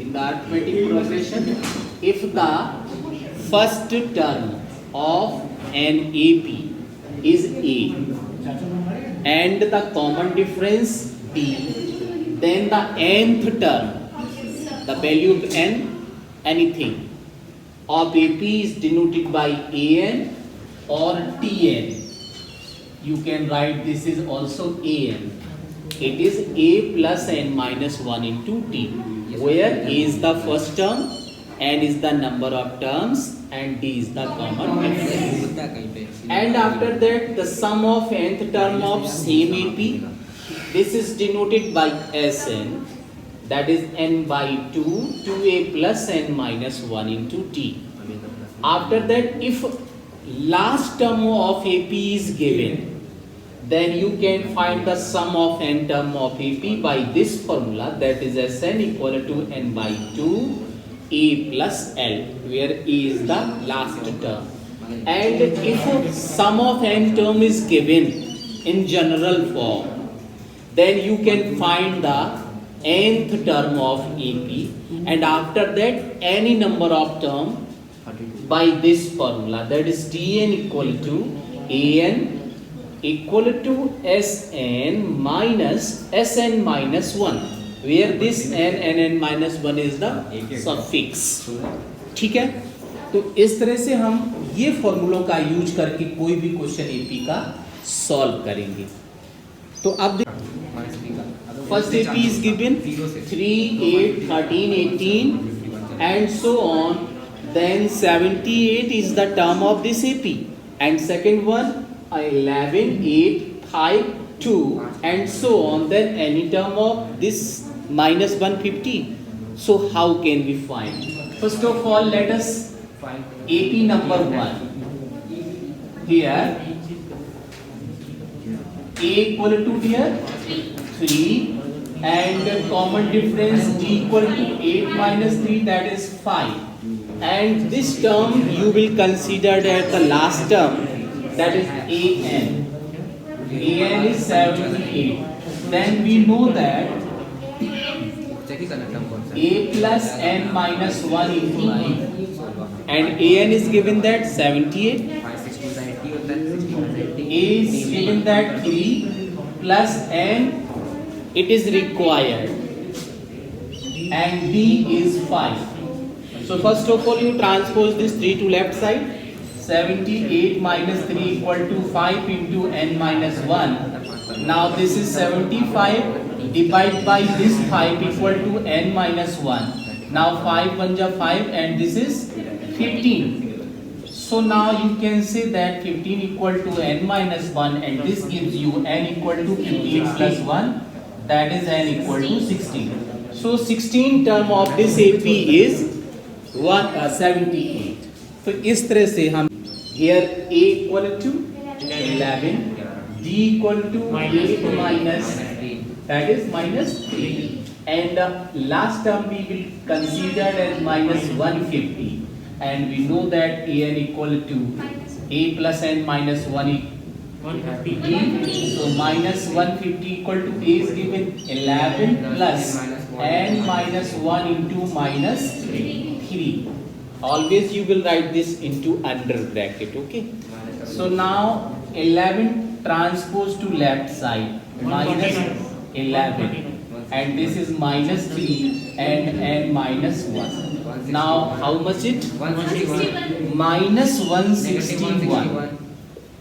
In the arithmetic progression, if the first term of an AP is A and the common difference B, then the nth term, the value of n, anything of AP is denoted by AN or TN. You can write this is also AN. It is A plus n minus 1 into T, where A is the first term, n is the number of terms, and D is the common difference. And after that, the sum of nth term of same AP, this is denoted by Sn, that is n by 2, 2A plus n minus 1 into T. After that, if last term of AP is given, then you can find the sum of n term of AP by this formula, that is Sn equal to n by 2 A plus L, where A is the last term. And if sum of n term is given in general form, then you can find the nth term of AP, and after that any number of term by this formula, that is Tn equal to An equal to Sn minus Sn minus 1, where this n minus 1 is the suffix. ठीक है, तो इस तरह से हम ये फॉर्मूलों का use करके कोई भी क्वेश्चन एपी का सॉल्व करेंगे. तो अब first AP is given 3, 8, 13, 18 and so on. Then 78 is the term of this AP, and second one 11, 8, 5, 2 and so on. Then any term of this minus 150. So how can we find? First of all, let us find AP number 1. Here A equal to here 3, and common difference D equal to 8 minus 3, that is 5. And this term you will consider at the last term, that is AN. AN is 78. Then we know that A plus n minus 1 into E, and AN is given that 78. A is given that 3 plus n, it is required, and D is 5. So first of all, you transpose this 3 to left side. 78 minus 3 equal to 5 into n minus 1. Now this is 75. Divide by this 5 equal to n minus 1. Now 5 1 ja 5, and this is 15. So now you can say that 15 equal to n minus 1, and this gives you n equal to 15 plus 1, that is n equal to 16. So 16 term of this AP is 78. तो इस तरह से हम here A equal to 11, D equal to 8 minus, that is minus 3, and last term we will consider as minus 150, and we know that An equal to A plus n minus 1 150. So minus 150 equal to A is given 11 plus n minus 1 into minus 3. Always you will write this into under bracket. Okay, so now 11 transpose to left side, minus 11, and this is minus 3 and n minus 1. Now how much it? 161. Minus 161,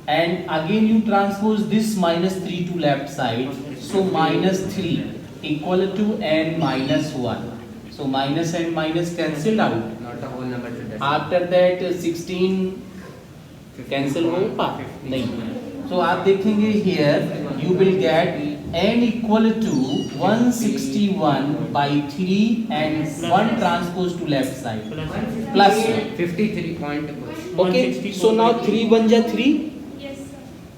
and again you transpose this minus 3 to left side, so minus 3 equal to n minus 1. So minus and minus cancelled out. Not the whole number to decimate. After that 16 cancel होगा नहीं. So आप देखेंगे here you will get n equal to 161 by 3 and 1 transpose to left side plus 53 point. Okay, so now 3 1 ja 3,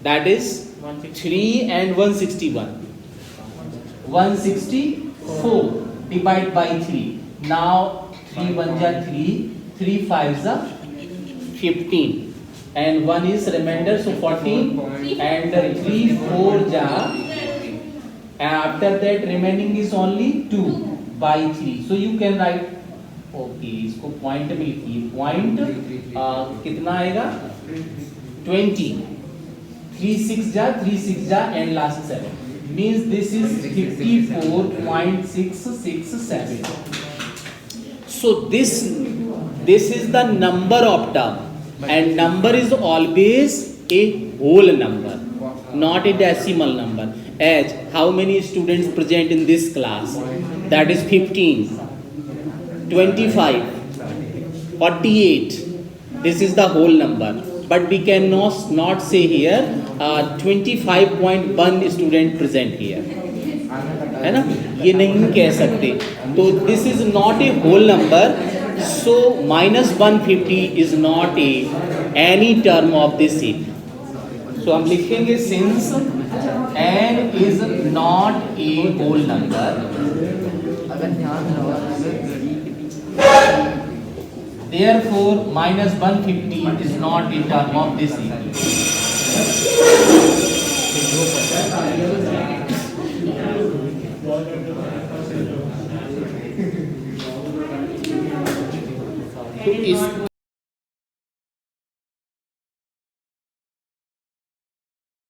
that is 3 and 161, 164. Divide by 3. Now 3 1 ja 3, 3 5 ja 15, and 1 is remainder, so 14, and 3 4 ja, and after that remaining is only 2. by 3. So you can write, okay, इसको point में लिखिए, point कितना आएगा 20, 3 6 जा and last 7 means this is 54.667. So this is the number of term, and number is always a whole number, not a decimal number. As how many students present in this class? That is 15, 25, 48. This is the whole number, but we cannot not say here 25.1 student present here, है ना, ये नहीं कह सकते. तो this is not a whole number, so minus 150 is not a any term of this set. So हम लिखेंगे since n is not a whole number, अगर ध्यान रहो therefore minus 150 is not a term of this set. तो इस